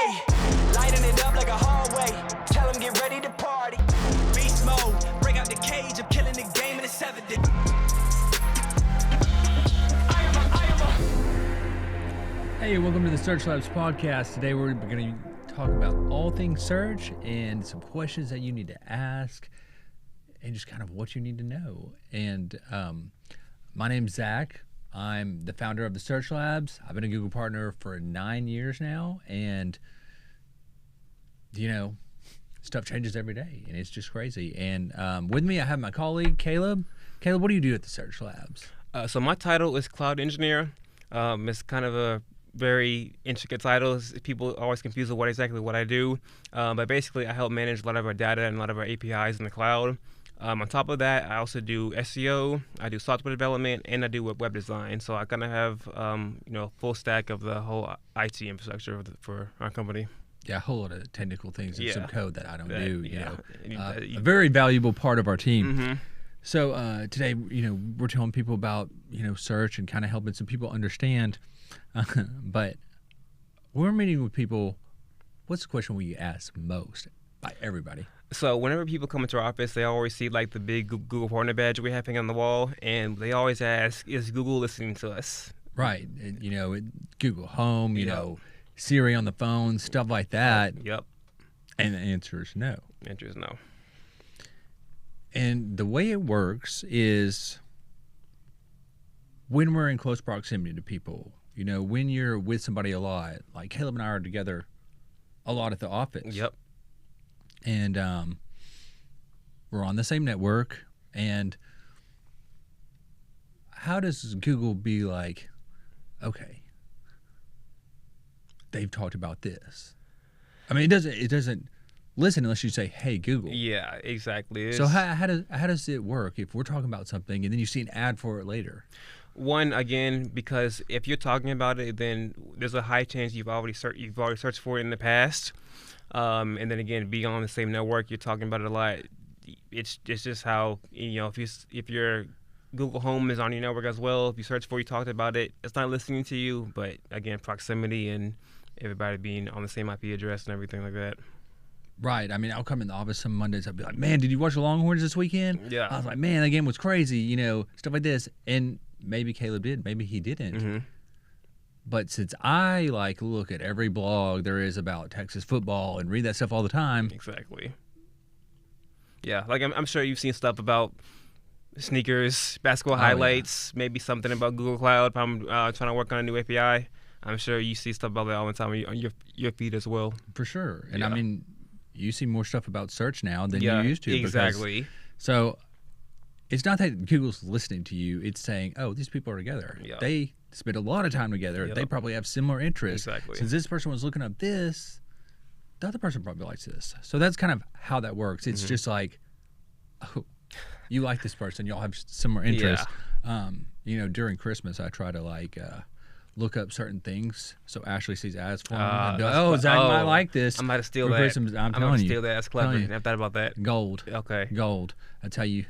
Ayy, lighting it up like a hallway. Tell them get ready to party. Beast mode, break out the cage. I'm killing the game in the 7th. Hey, welcome to the TheSearchLabs podcast. Today we're going to talk about all things search and some questions that you need to ask and just kind of what you need to know. And my name's Zach. I'm the founder of the TheSearchLabs. I've been a Google partner for 9 years now, and you know, stuff changes every day, and it's just crazy. And with me, I have my colleague Caleb. Caleb, what do you do at the TheSearchLabs? So my title is Cloud Engineer. It's kind of a very intricate title. People always confuse with exactly what I do. But basically, I help manage a lot of our data and a lot of our APIs in the cloud. On top of that, I also do SEO, I do software development, and I do web design. So I kind of have full stack of the whole IT infrastructure for our company. Yeah, a whole lot of technical things and some code that I don't do. A very valuable part of our team. Mm-hmm. So today, we're telling people about search and kind of helping some people understand. But we're meeting with people. What's the question we ask most by everybody? So whenever people come into our office, they always see like the big Google partner badge we have hanging on the wall, and they always ask, "Is Google listening to us?" Right. Google Home. Siri on the phone, stuff like that. Yep. And the answer is no. The answer is no. And the way it works is when we're in close proximity to people, when you're with somebody a lot, like Caleb and I are together a lot at the office. Yep. And we're on the same network. And how does Google be like, okay, they've talked about this? I mean, it doesn't listen unless you say, "Hey, Google." Yeah, exactly. So how does it work if we're talking about something and then you see an ad for it later? One, again, because if you're talking about it, then there's a high chance you've already searched for it in the past, and then again, being on the same network, you're talking about it a lot. It's just how if your Google Home is on your network as well, if you search for it, you talked about it, it's not listening to you. But again, proximity and everybody being on the same IP address and everything like that. Right. I mean, I'll come in the office some Mondays. I'll be like, "Man, did you watch the Longhorns this weekend?" Yeah. I was like, "Man, that game was crazy." Stuff like this. And maybe Caleb did, maybe he didn't. Mm-hmm. But since I look at every blog there is about Texas football and read that stuff all the time. Exactly. Yeah, like I'm sure you've seen stuff about sneakers, basketball highlights, maybe something about Google Cloud. If I'm trying to work on a new API, I'm sure you see stuff about that all the time on your feed as well. For sure. And I mean, you see more stuff about search now than you used to. Exactly. So it's not that Google's listening to you. It's saying, "Oh, these people are together. Yep. They spend a lot of time together. Yep. They probably have similar interests. Exactly. Since this person was looking up this, the other person probably likes this." So that's kind of how that works. It's just like, "Oh, you like this person. Y'all have similar interests." Yeah. During Christmas, I try to look up certain things so Ashley sees ads for them. And be like, "Oh, Zach might like this." I might have steal for that. Christmas. I'm telling you. Steal that. That's clever. I thought about that. Gold. Okay. Gold. That's how you.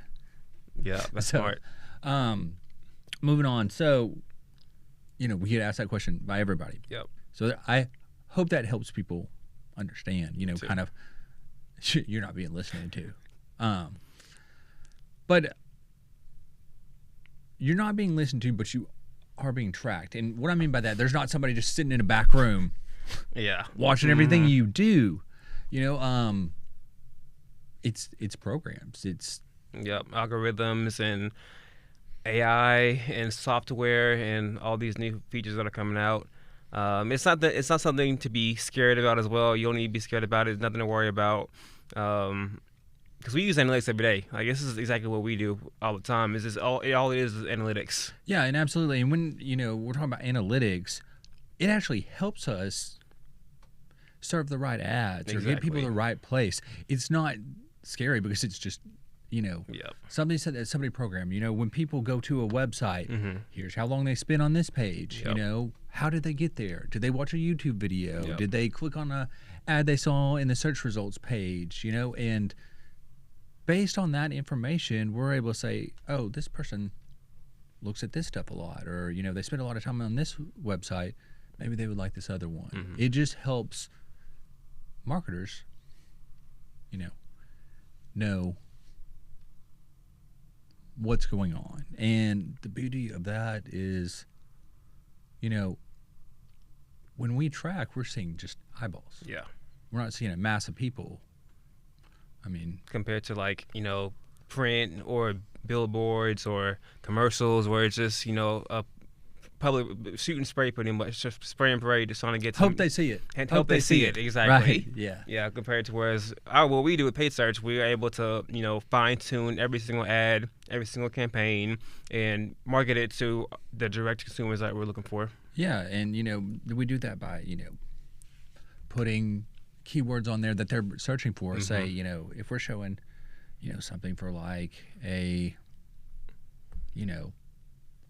Yeah, that's smart. Moving on. So, we get asked that question by everybody. Yep. So I hope that helps people understand, kind of, you're not being listened to. But you're not being listened to, but you are being tracked. And what I mean by that, there's not somebody just sitting in a back room watching everything you do. It's programs. It's algorithms and AI and software and all these new features that are coming out. It's not something to be scared about as well. You don't need to be scared about it. It's nothing to worry about. Because we use analytics every day. Like, this is exactly what we do all the time. Is all it is analytics. Yeah, and absolutely. And when we're talking about analytics, it actually helps us serve the right ads or get people to the right place. It's not scary because it's just somebody said that somebody programmed. When people go to a website, here's how long they spent on this page. How did they get there? Did they watch a YouTube video? Did they click on a ad they saw in the search results page? And based on that information, we're able to say, "Oh, this person looks at this stuff a lot," or they spend a lot of time on this website. Maybe they would like this other one. It just helps marketers, know what's going on. And the beauty of that is, when we track, we're seeing just eyeballs. Yeah. We're not seeing a mass of people. I mean, compared to print or billboards or commercials where it's just, a public shoot and spray pretty much, just spray and pray, just trying to get hope they see it. And hope they see it. Exactly. Right. Yeah. Yeah. Compared to whereas what we do with paid search, we are able to, fine tune every single ad, every single campaign, and market it to the direct consumers that we're looking for. Yeah. And, we do that by, putting keywords on there that they're searching for. Mm-hmm. Say, if we're showing, something for like a,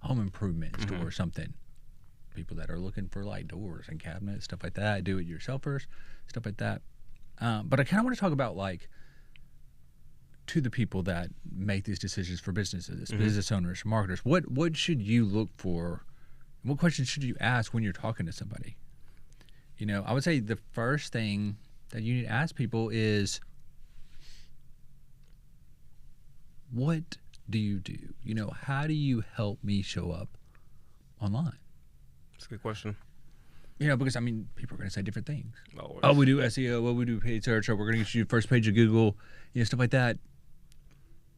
home improvement store or something, people that are looking for like doors and cabinets, stuff like that, do-it-yourselfers, stuff like that. But I kind of want to talk about like to the people that make these decisions for businesses, business owners, marketers. What should you look for? What questions should you ask when you're talking to somebody? I would say the first thing that you need to ask people is, what do you do? How do you help me show up online? That's a good question. Because people are going to say different things. Always. Oh, we do SEO. Well, we do paid search. Or we're going to get you first page of Google. Stuff like that.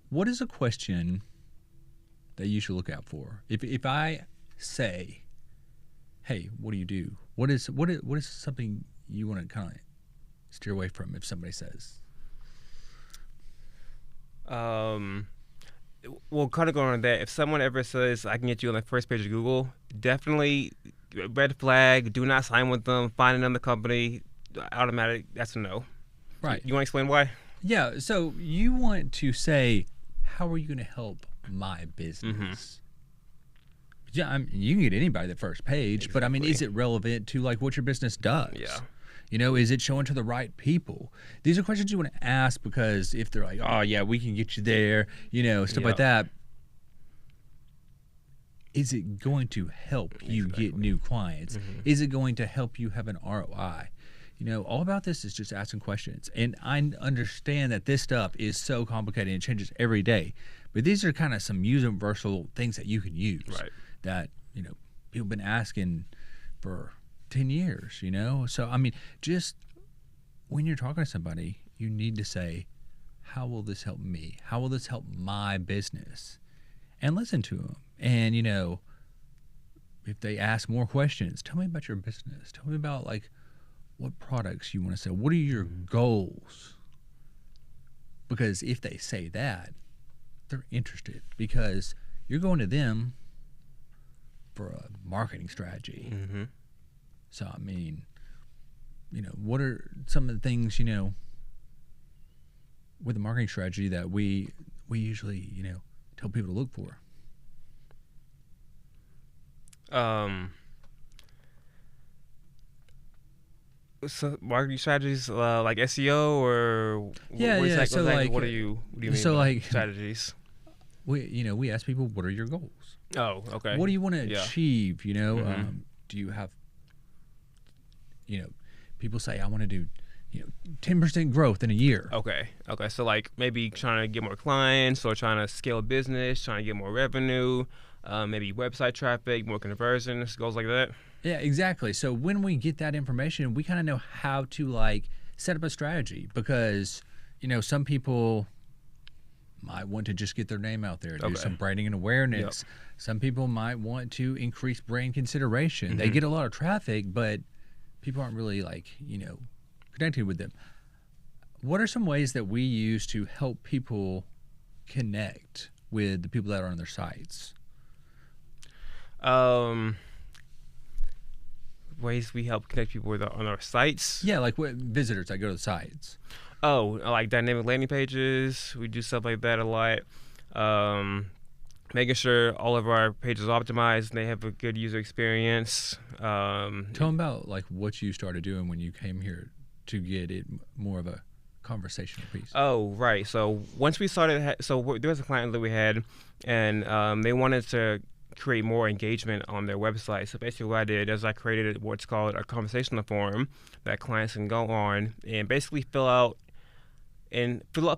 What is a question that you should look out for? If I say, hey, what do you do? What is something you want to kind of steer away from if somebody says? Well, kind of going on that, if someone ever says, I can get you on the first page of Google, definitely red flag, do not sign with them, find another company, automatic, that's a no. Right. You want to explain why? Yeah, so you want to say, how are you going to help my business? Mm-hmm. Yeah, you can get anybody the first page, Exactly. but is it relevant to like what your business does? Yeah. Is it showing to the right people? These are questions you want to ask, because if they're like, oh yeah, we can get you there, stuff like that. Is it going to help you get new clients? Mm-hmm. Is it going to help you have an ROI? All about this is just asking questions. And I understand that this stuff is so complicated and changes every day. But these are kind of some universal things that you can use. Right. That, people have been asking for 10 years, So, just when you're talking to somebody, you need to say, how will this help me? How will this help my business? And listen to them. And, if they ask more questions, tell me about your business. Tell me about, like, what products you want to sell. What are your goals? Because if they say that, they're interested, because you're going to them for a marketing strategy. Mm-hmm. So, what are some of the things, with the marketing strategy that we usually, tell people to look for? So marketing strategies like SEO or Yeah, what is yeah. that, So, what like, do you mean so, by like, strategies? We ask people, what are your goals? Oh, okay. What do you want to Yeah. achieve? Mhm. Do you have, people say, I want to do, 10% growth in a year. Okay. So like maybe trying to get more clients or trying to scale a business, trying to get more revenue, maybe website traffic, more conversions, goals like that. Yeah, exactly. So when we get that information, we kind of know how to like set up a strategy, because, some people might want to just get their name out there, do Okay. some branding and awareness. Yep. Some people might want to increase brand consideration. They get a lot of traffic, but people aren't really like, connected with them. What are some ways that we use to help people connect with the people that are on their sites? Ways we help connect people on our sites. Yeah, like what visitors that go to the sites. Oh, like dynamic landing pages. We do stuff like that a lot. Making sure all of our pages are optimized and they have a good user experience. Tell them about like what you started doing when you came here to get it more of a conversational piece. Oh, right. So once we started, there was a client that we had, and they wanted to create more engagement on their website. So basically what I did is I created what's called a conversational forum that clients can go on and basically fill out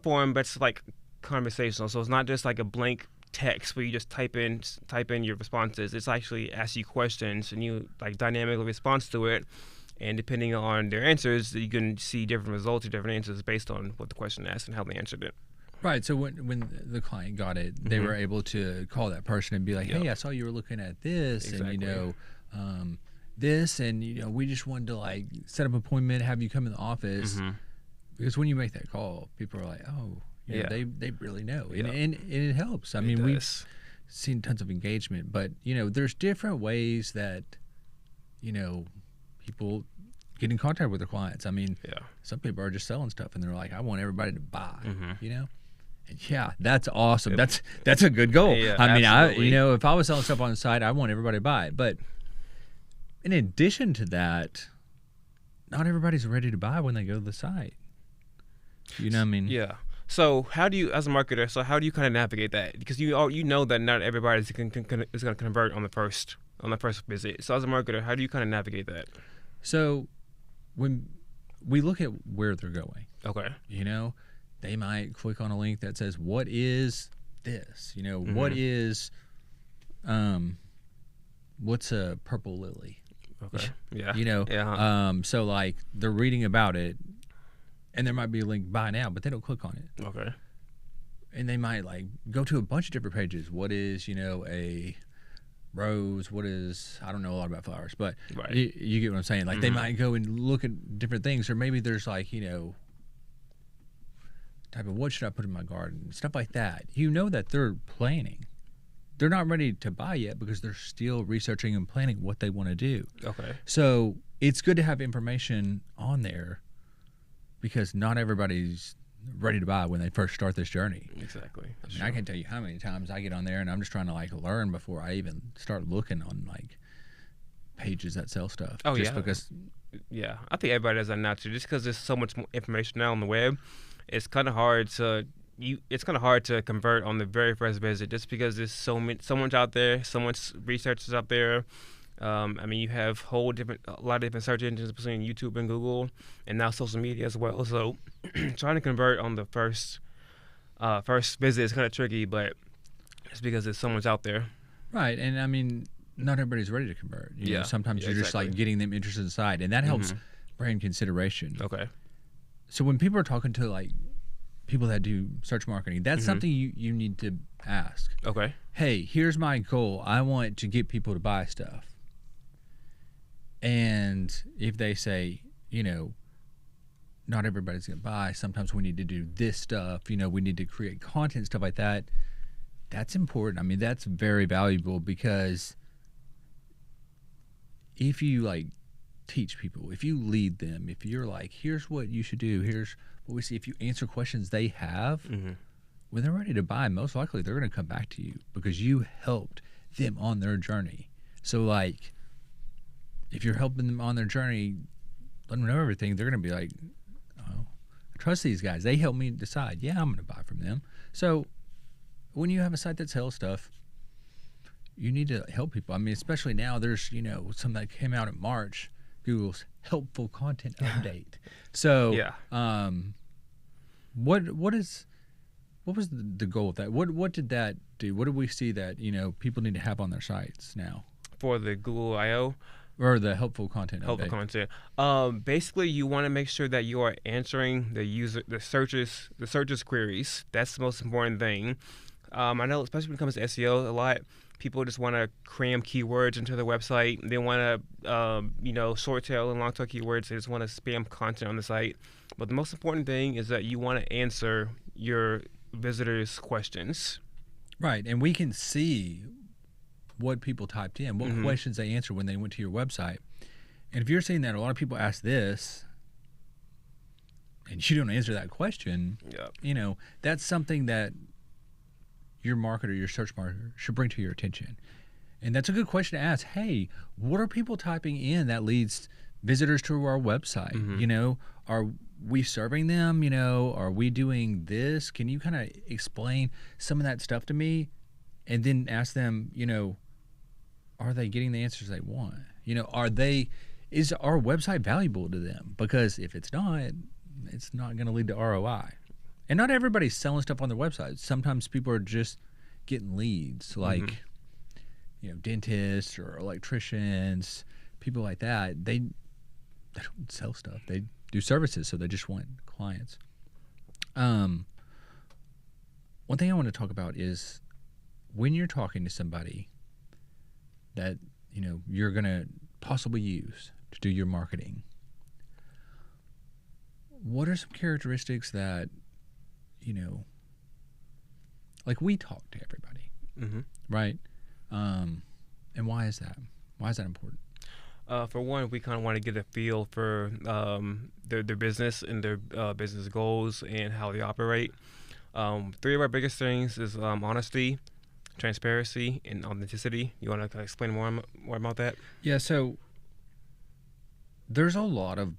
form, but it's like conversational. So it's not just like a blank text where you just type in your responses. It's actually asks you questions and you like dynamically respond to it. And depending on their answers, you can see different results or different answers based on what the question asked and how they answered it. Right. So when the client got it, they were able to call that person and be like, "Hey, I saw you were looking at this, Exactly. and this, and we just wanted to like set up an appointment, have you come in the office." Because when you make that call, people are like, "Oh, they really know," and it helps. I mean, we've seen tons of engagement, but there's different ways that people get in contact with their clients. I mean, some people are just selling stuff, and they're like, "I want everybody to buy," And that's awesome. That's a good goal. Yeah, I mean, absolutely. if I was selling stuff on the site, I want everybody to buy it. But in addition to that, not everybody's ready to buy when they go to the site. You know what I mean? Yeah. So how do you, as a marketer, kind of navigate that? Because you know that not everybody is going to convert on the first visit. So as a marketer, how do you kind of navigate that? So when we look at where they're going, Okay. they might click on a link that says, "What is this?" What is, what's a purple lily? Okay. Yeah. So like they're reading about it, and there might be a link buy now, but they don't click on it. Okay. And they might like go to a bunch of different pages. What is, a rose? What is, I don't know a lot about flowers, but Right. you get what I'm saying. Like they might go and look at different things, or maybe there's like, type of what should I put in my garden, stuff like that. That they're planning. They're not ready to buy yet because they're still researching and planning what they want to do. Okay. So it's good to have information on there because not everybody's ready to buy when they first start this journey. Exactly. I mean, I can't tell you how many times I get on there and I'm just trying to like learn before I even start looking on like pages that sell stuff. Oh, just yeah. because. Yeah, I think everybody does that now too. Just because there's so much more information now on the web, it's kind of hard to convert on the very first visit, just because there's so much out there, so much research is out there. I mean, you have a lot of different search engines between YouTube and Google, and now social media as well. So, trying to convert on the first visit is kind of tricky, but it's because there's so much out there. Right, and I mean, not everybody's ready to convert. Sometimes you're just like exactly. getting them interested in the site, and that helps brand consideration. Okay. So when people are talking to like people that do search marketing, that's something you need to ask. Okay. Hey, here's my goal. I want to get people to buy stuff. And if they say, not everybody's going to buy, sometimes we need to do this stuff, we need to create content, stuff like that. That's important. I mean, that's very valuable because if you like teach people, if you lead them, if you're like, here's what you should do, here's what we see, if you answer questions they have, when they're ready to buy, most likely they're going to come back to you because you helped them on their journey. So like, if you're helping them on their journey, let them know everything, they're going to be like, oh, I trust these guys. They help me decide, yeah, I'm going to buy from them. So when you have a site that sells stuff, you need to help people. I mean, especially now, there's, something that came out in March, Google's helpful content update. So, what was the goal of that? What did that do? What did we see that, people need to have on their sites now? For the Google I/O? Or the helpful content Helpful update. content. Basically, you want to make sure that you are answering the searchers queries. That's the most important thing. I know, especially when it comes to SEO, a lot people just want to cram keywords into their website. They want to, short tail and long tail keywords. They just want to spam content on the site. But the most important thing is that you want to answer your visitors' questions. Right, and we can see what people typed in, what questions they answered when they went to your website. And if you're seeing that a lot of people ask this and you don't answer that question, that's something that your marketer, your search marketer should bring to your attention. And that's a good question to ask. Hey, what are people typing in that leads visitors to our website? Are we serving them? Are we doing this? Can you kind of explain some of that stuff to me? And then ask them, are they getting the answers they want? Is our website valuable to them? Because if it's not going to lead to ROI. And not everybody's selling stuff on their website. Sometimes people are just getting leads, like dentists or electricians, people like that. They don't sell stuff. They do services, so they just want clients. One thing I want to talk about is when you're talking to somebody that you're going to possibly use to do your marketing, what are some characteristics that like we talk to everybody, right? And why is that? Why is that important? For one, we kind of want to get a feel for their business and their business goals and how they operate. 3 of our biggest things is honesty, transparency, and authenticity. You want to explain more about that? Yeah, so there's a lot of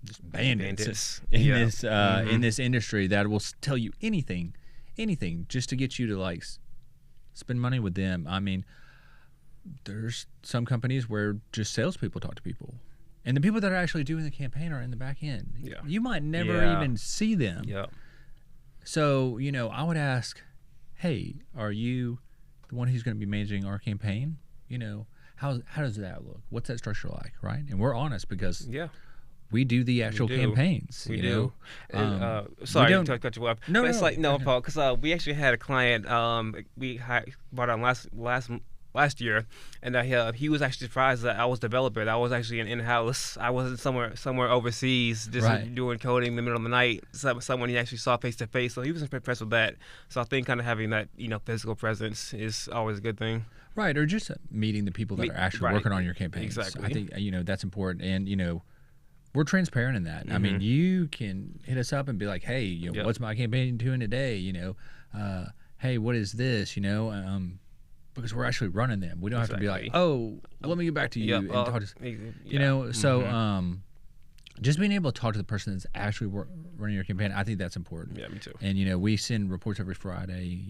just bandits in this industry that will tell you anything just to get you to like spend money with them. I mean, there's some companies where just salespeople talk to people, and the people that are actually doing the campaign are in the back end. Yeah. You might never even see them. Yeah. So I would ask, hey, are you the one who's going to be managing our campaign? How does that look? What's that structure like, right? And we're honest because we do the actual campaigns. We do. Sorry to cut you off. No, but it's no, Paul, because we actually had a client we brought on last year, and he was actually surprised that I was a developer. That I was actually an in-house. I wasn't somewhere overseas just doing coding in the middle of the night. Someone he actually saw face to face, so he was impressed with that. So I think kind of having that physical presence is always a good thing. Right, or just meeting the people that are actually working on your campaigns. Exactly. I think that's important, and we're transparent in that. I mean, you can hit us up and be like, hey, what's my campaign doing today? Hey, what is this? Because we're actually running them. We don't have to be like, oh, let me get back to you and talk to So just being able to talk to the person that's actually running your campaign, I think that's important. Yeah, me too. And we send reports every Friday.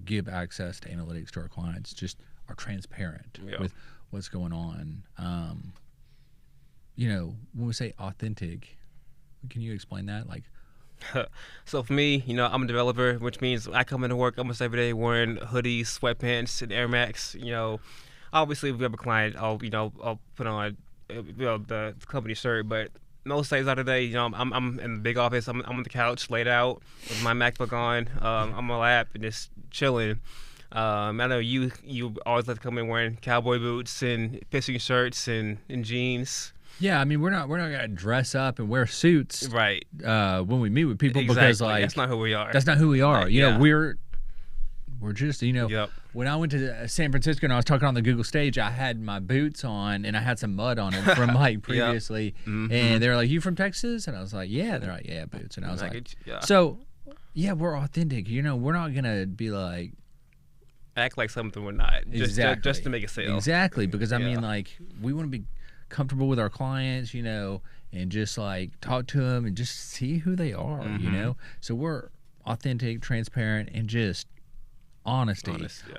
Give access to analytics to our clients. Just are transparent with what's going on. When we say authentic, can you explain that? Like, so for me, I'm a developer, which means I come into work almost every day wearing hoodies, sweatpants, and Air Max. Obviously if we have a client, I'll put on the company shirt, but most days out of the day, I'm in the big office. I'm on the couch, laid out with my MacBook on, on my lap, and just chilling. I know you always like to come in wearing cowboy boots and fishing shirts and jeans. Yeah, I mean we're not gonna dress up and wear suits, right? When we meet with people, because that's not who we are. That's not who we are. We're just When I went to San Francisco and I was talking on the Google stage, I had my boots on and I had some mud on them from previously, and they were like, "You from Texas?" And I was like, "Yeah." They're like, "Yeah, boots." And I was So we're authentic. We're not gonna be like act like something we're not. Just to make a sale. Exactly, because I mean, we want to be comfortable with our clients, and just talk to them and just see who they are, So we're authentic, transparent, and just honesty.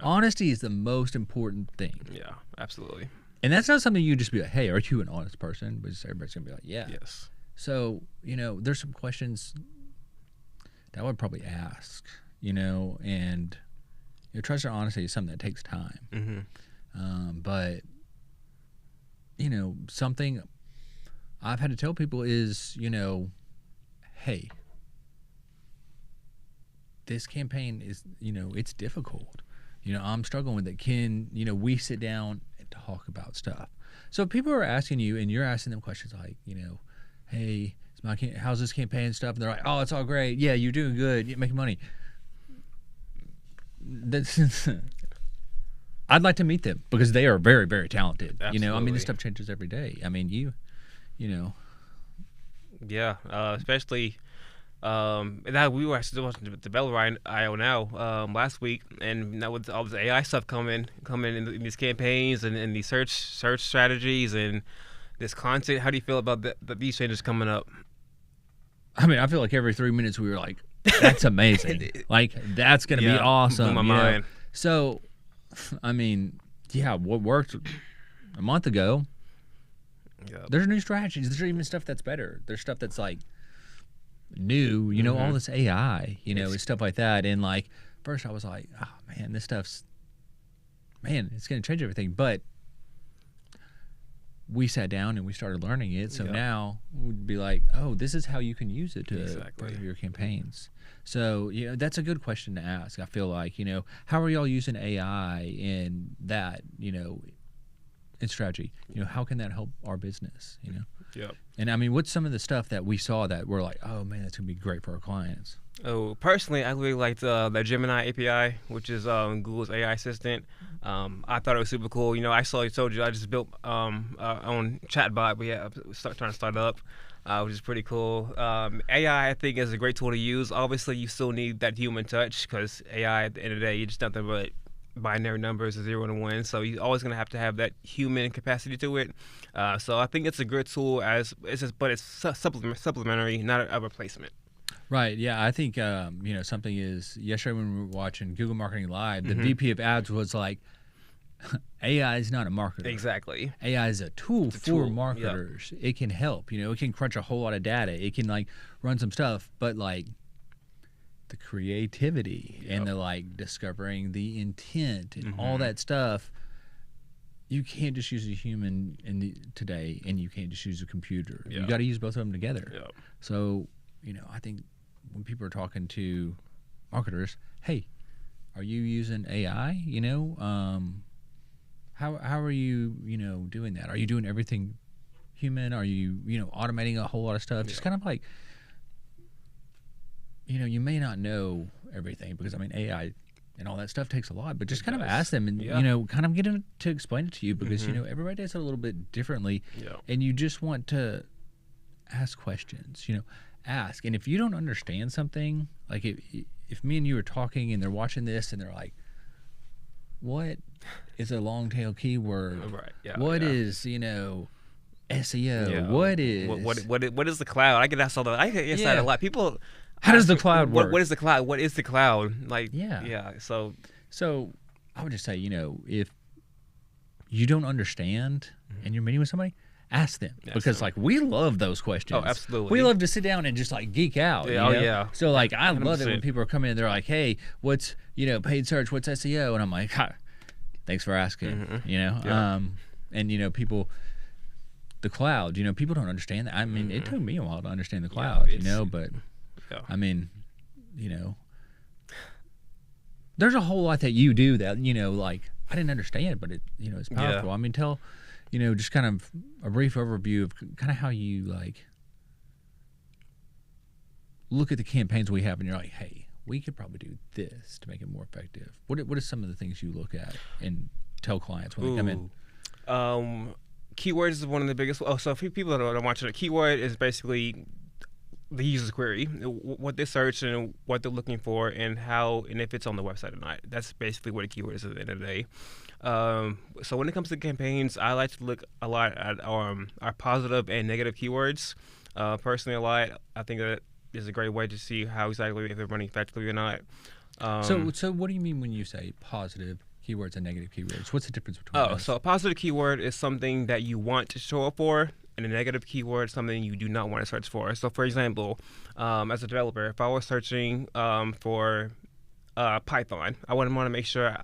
Honesty is the most important thing. Yeah, absolutely. And that's not something you just be like, hey, are you an honest person? But everybody's gonna be like, yeah. Yes. So there's some questions that I would probably ask, and trust and honesty is something that takes time. But something I've had to tell people is, hey, this campaign is, it's difficult. I'm struggling with it. Can, we sit down and talk about stuff? So if people are asking you and you're asking them questions like, hey, how's this campaign and stuff? And they're like, oh, it's all great. Yeah, you're doing good. You're making money. That's I'd like to meet them because they are very, very talented. Absolutely. This stuff changes every day. Yeah, especially that we were actually watching Developer IO now last week, and now with all this AI stuff coming in these campaigns and these search strategies and this content. How do you feel about these changes coming up? I mean, I feel like every 3 minutes we were like, that's amazing. That's going to be awesome. Blew my mind. So, I mean, yeah, what worked a month ago, Yep. there's new strategies. There's even stuff that's better. There's stuff that's like new, you know, all this AI, you know, and stuff like that. And like, first I was like, oh man, this stuff's, man, it's going to change everything. But we sat down and we started learning it. So now we'd be like, oh, this is how you can use it to further your campaigns. So, you know, that's a good question to ask. I feel like, you know, how are y'all using AI in that, you know, in strategy? You know, how can that help our business, you know? Yep. And I mean, what's some of the stuff that we saw that we're like, oh man, that's going to be great for our clients? Oh, personally, I really liked the Gemini API, which is Google's AI assistant. I thought it was super cool. You know, I told you I just built our own chatbot. We have trying to start up, which is pretty cool. AI, I think, is a great tool to use. Obviously, you still need that human touch because AI, at the end of the day, you're just nothing but binary numbers, a 0 and a 1. So you're always going to have that human capacity to it. So I think it's a good tool, but it's supplementary, not a replacement. Right. Yeah. I think, you know, something is yesterday when we were watching Google Marketing Live, the VP of ads was like, AI is not a marketer. Exactly. AI is a tool for marketers. Yep. It can help, you know, it can crunch a whole lot of data. It can like run some stuff, but like the creativity and the like discovering the intent and all that stuff, you can't just use a human today, and you can't just use a computer. You got to use both of them together. Yep. So, you know, I think when people are talking to marketers, hey, are you using AI? You know, how are you, you know, doing that? Are you doing everything human? Are you, you know, automating a whole lot of stuff? Just kind of like, you know, you may not know everything because I mean AI and all that stuff takes a lot, but just kind of ask them and you know, kind of get them to explain it to you because you know everybody does it a little bit differently, and you just want to ask questions. You know, ask, and if you don't understand something, like if me and you are talking and they're watching this and they're like, what is a long tail keyword? Right. Yeah. What is, you know, SEO? Yeah. What is the cloud? I get asked all that. I get asked that a lot. People. How does the cloud work? What is the cloud? What is the cloud? Like, yeah. So I would just say, you know, if you don't understand and you're meeting with somebody, ask them because like we love those questions. Oh, absolutely. We love to sit down and just like geek out. Yeah, you know? yeah. So like I 100%. Love it when people are coming in. They're like, hey, what's, you know, paid search? What's SEO? And I'm like, hi, thanks for asking. You know, and you know, people. The cloud, you know, people don't understand that. I mean, it took me a while to understand the cloud, you know, but I mean, you know, there's a whole lot that you do that, you know, like I didn't understand, but it, you know, it's powerful. I mean, you know, just kind of a brief overview of kind of how you like look at the campaigns we have and you're like, hey, we could probably do this to make it more effective. What are some of the things you look at and tell clients when they come in? Keywords is one of the biggest. Oh, so for people that are watching, a keyword is basically the user's query, what they search and what they're looking for, and how and if it's on the website or not. That's basically what a keyword is at the end of the day. So when it comes to campaigns, I like to look a lot at our positive and negative keywords. Personally, a lot. I think that is a great way to see how exactly if they're running effectively or not. So what do you mean when you say positive keywords and negative keywords? What's the difference between those? So a positive keyword is something that you want to show up for, and a negative keyword is something you do not want to search for. So for example, as a developer, if I was searching for Python, I wouldn't want to make sure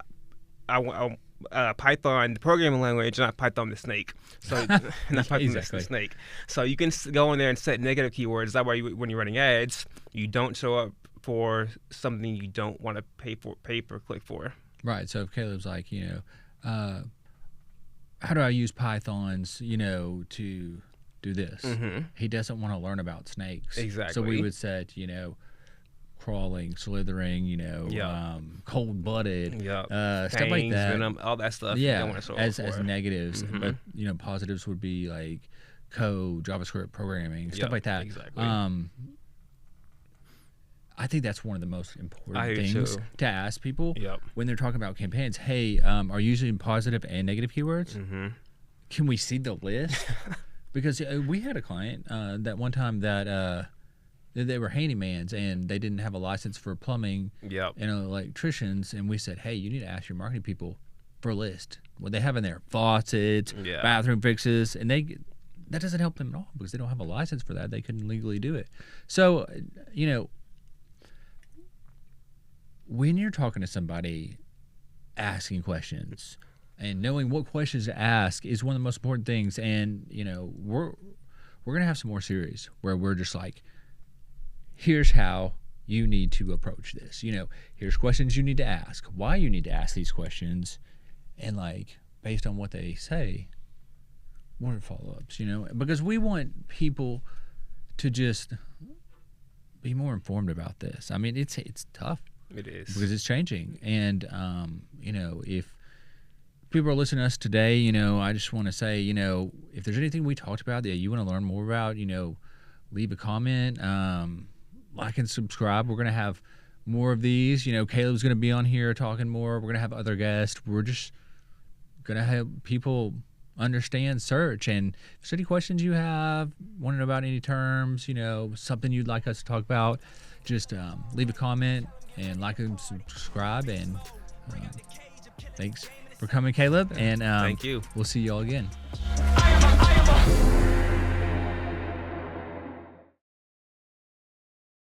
Python, the programming language, not Python the snake. So not Python the snake. So you can go in there and set negative keywords. That way, when you're running ads, you don't show up for something you don't want to pay per click for. Right. So if Caleb's like, you know, how do I use Pythons, you know, to do this? He doesn't want to learn about snakes. Exactly. So we would set, you know, crawling, slithering, you know, cold-blooded, stuff like that. Venom, all that stuff. Yeah, you don't want to show up as negatives. But, you know, positives would be like code, JavaScript, programming, stuff like that. Exactly. I think that's one of the most important things to ask people when they're talking about campaigns. Hey, are you using positive and negative keywords? Can we see the list? Because we had a client that one time that they were handymans and they didn't have a license for plumbing and electricians. And we said, hey, you need to ask your marketing people, for a list. What they have in there, faucets, Yeah. bathroom fixes, and that doesn't help them at all because they don't have a license for that. They couldn't legally do it. So, you know, when you're talking to somebody, asking questions and knowing what questions to ask is one of the most important things. And, you know, we're going to have some more series where we're just like, here's how you need to approach this. You know, here's questions you need to ask, why you need to ask these questions, and like based on what they say, what are follow-ups, you know, because we want people to just be more informed about this. I mean, it's tough. It is. Because it's changing. And, you know, if people are listening to us today, you know, I just want to say, you know, if there's anything we talked about that you want to learn more about, you know, leave a comment, like and subscribe. We're going to have more of these. You know, Caleb's going to be on here talking more. We're going to have other guests. We're just going to help people understand search. And if there's any questions you have, want to know about any terms, you know, something you'd like us to talk about, just leave a comment and like and subscribe. And thanks for coming, Caleb. And Thank you. We'll see you all again. I am a